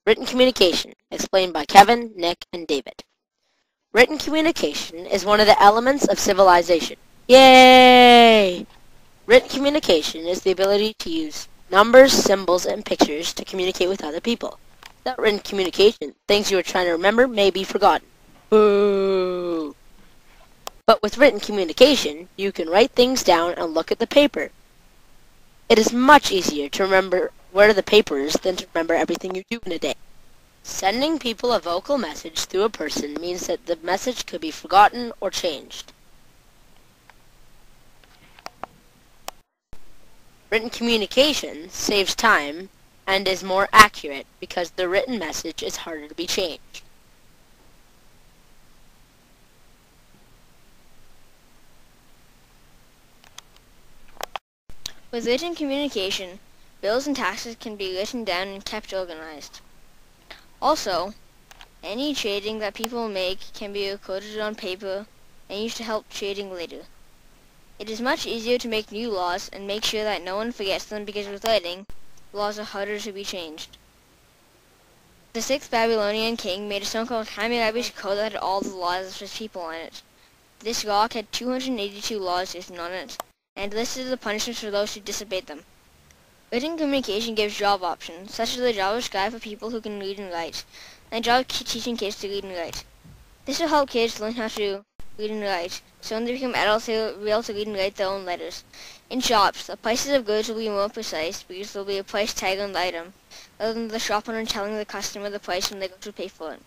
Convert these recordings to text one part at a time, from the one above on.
Written communication, explained by Kevin, Nick, and David. Written communication is one of the elements of civilization. Yay! Written communication is the ability to use numbers, symbols, and pictures to communicate with other people. Without written communication, things you are trying to remember may be forgotten. Boo! But with written communication, you can write things down and look at the paper. It is much easier to remember where the paper is than to remember everything you do in a day. Sending people a vocal message through a person means that the message could be forgotten or changed. Written communication saves time and is more accurate because the written message is harder to be changed. With written communication, bills and taxes can be written down and kept organized. Also, any trading that people make can be recorded on paper and used to help trading later. It is much easier to make new laws and make sure that no one forgets them because with writing, laws are harder to be changed. The 6th Babylonian king made a stone called Hammurabi's Code that had all the laws of his people on it. This rock had 282 laws written on it, and listed the punishments for those who disobeyed them. Written communication gives job options, such as the job of scribe for people who can read and write, and the job of teaching kids to read and write. This will help kids learn how to read and write, so when they become adults they will be able to read and write their own letters. In shops, the prices of goods will be more precise because there will be a price tag on the item, rather than the shop owner telling the customer the price when they go to pay for it.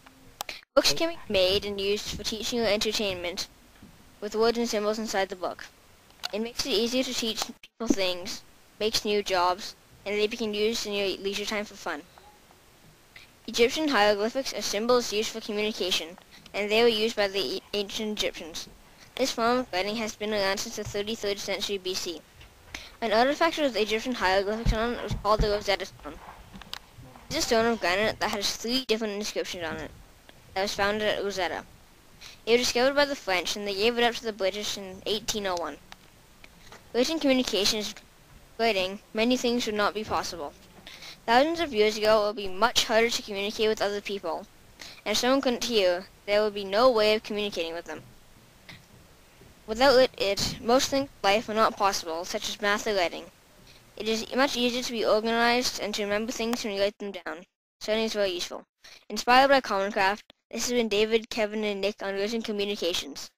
Books can be made and used for teaching or entertainment, with words and symbols inside the book. It makes it easier to teach people things, makes new jobs, and they can use in your leisure time for fun. Egyptian hieroglyphics are symbols used for communication, and they were used by the ancient Egyptians. This form of writing has been around since the 33rd century BC. An artifact with Egyptian hieroglyphics on it was called the Rosetta Stone. It is a stone of granite that has 3 different inscriptions on it, that was found at Rosetta. It was discovered by the French, and they gave it up to the British in 1801. Written communications writing, many things would not be possible. Thousands of years ago, it would be much harder to communicate with other people, and if someone couldn't hear, there would be no way of communicating with them. Without it, most things in life are not possible, such as math or writing. It is much easier to be organized and to remember things when you write them down, so writing is very useful. Inspired by Common Craft, this has been David, Kevin, and Nick on written communications.